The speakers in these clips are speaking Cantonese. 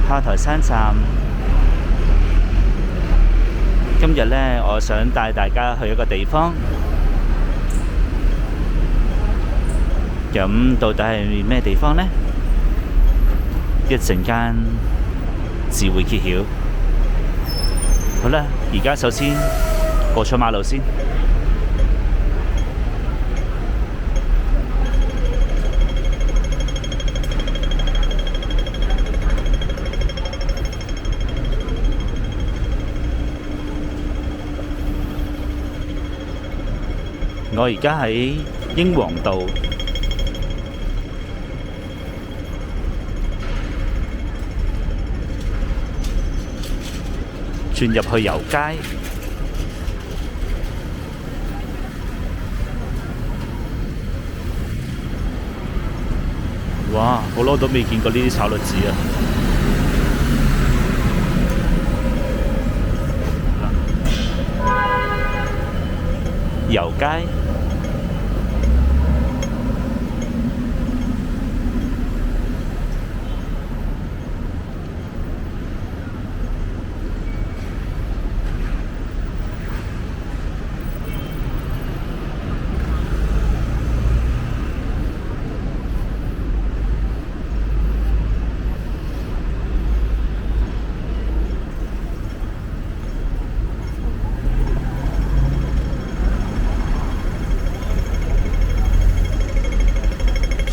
炮台山站。今日呢，我想帶大家去一個地方。咁到底係咩地方呢？一陣間自會揭曉。好啦，而家首先過咗馬路先。我而家喺英皇道，轉入去油街。哇！好耐都未見過呢啲炒栗子啊！油街。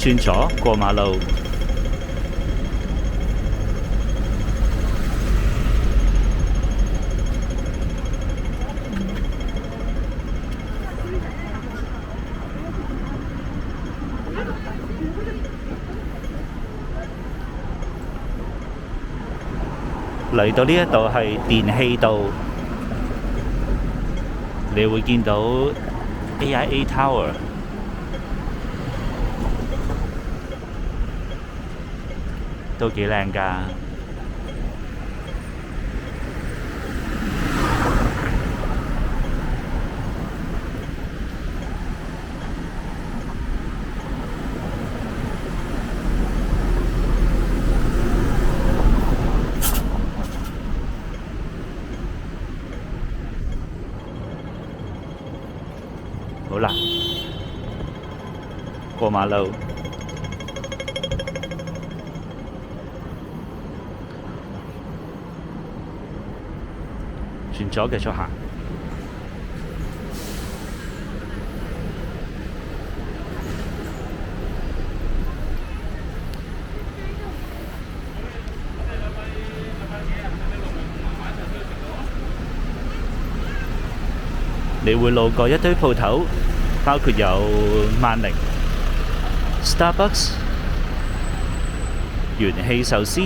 轉左過馬路，嚟到呢一度係電氣道，你會見到 AIA Tower。都幾靚㗎。好啦，過馬路。轉左繼續行。你會路過一堆鋪頭，包括有萬寧、Starbucks、元氣壽司。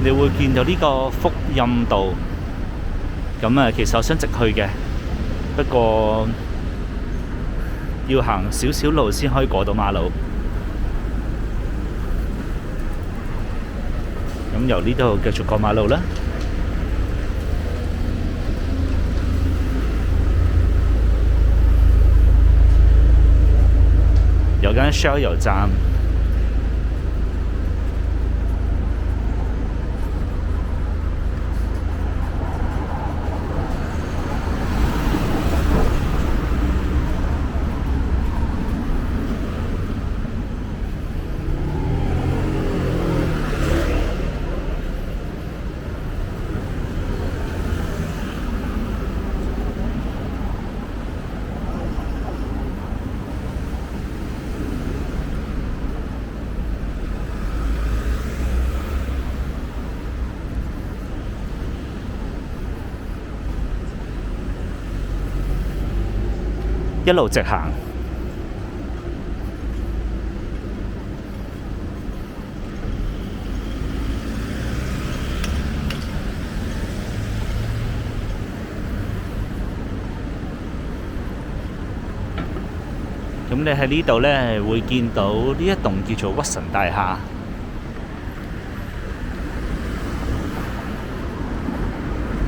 你會見到呢個福蔭道，咁其實我想直去嘅，不過要行少少路先可以過到馬路。咁由呢度繼續過馬路啦。有間 Shell 油站。一路直行。咁你喺呢度呢，會見到呢一棟叫做屈臣大廈。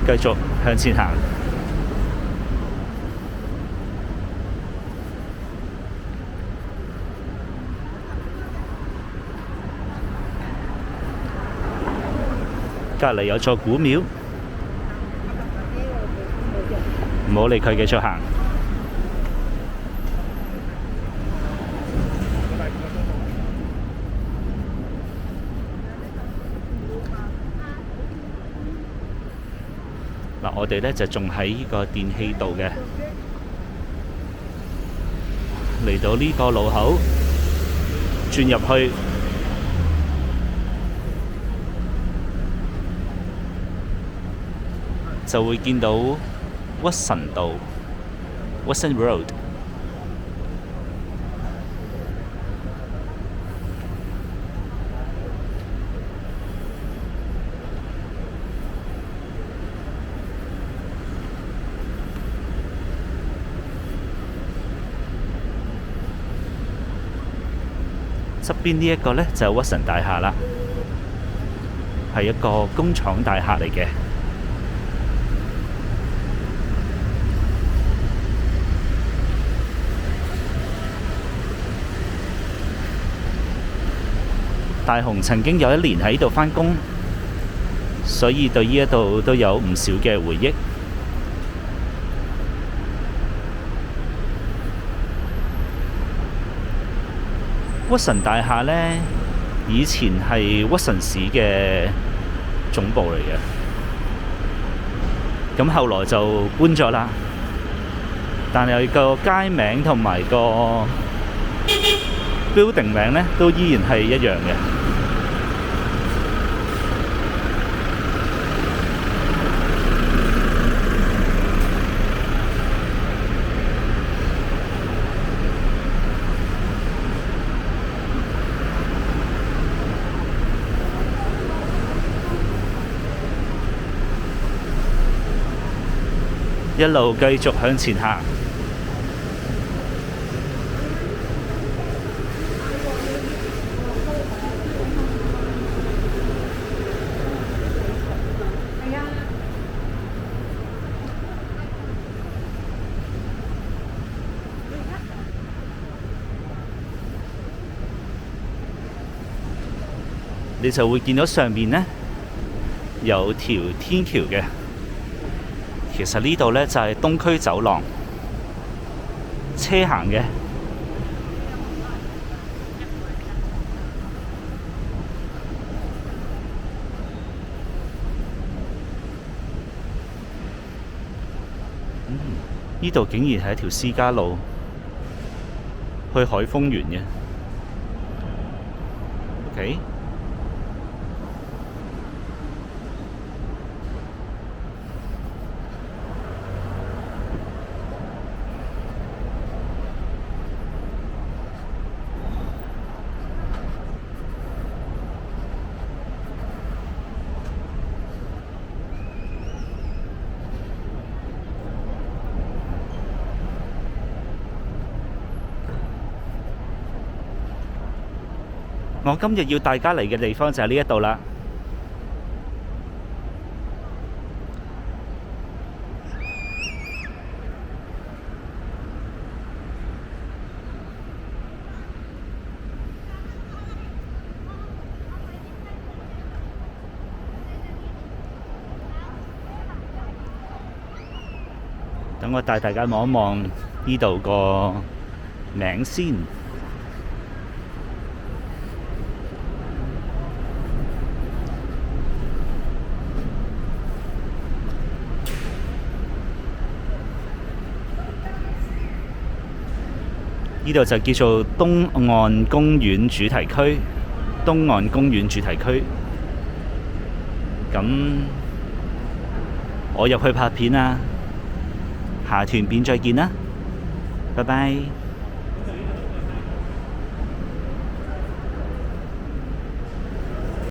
繼續向前行，隔離有座古廟，唔好理佢，繼續行。嗱，我哋呢就仲喺呢個電氣道嘅，嚟到呢個路口，轉入去，就會見到屈臣道 （Watson Road）。側邊呢一個呢，就係屈臣大廈啦，係一個工廠大廈嚟嘅。大雄曾經有1年喺度返工，所以對呢一度都有唔少嘅回憶。屈臣大廈呢，以前係屈臣氏嘅總部嚟嘅，咁後來就搬咗啦。但係個街名同埋個 building 名呢，都依然係一樣嘅。一路繼續向前行，你就會見到上面呢有條天橋嘅。其實呢度呢，就係東區走廊，車行嘅。呢度竟然係一條私家路，去海豐園嘅。OK。我今日要大家嚟嘅地方就係呢一度啦。等我帶大家望一望呢度個名先。呢度就叫做東岸公園主題區，東岸公園主題區。咁我入去拍片啦，下團片再見啦，拜拜。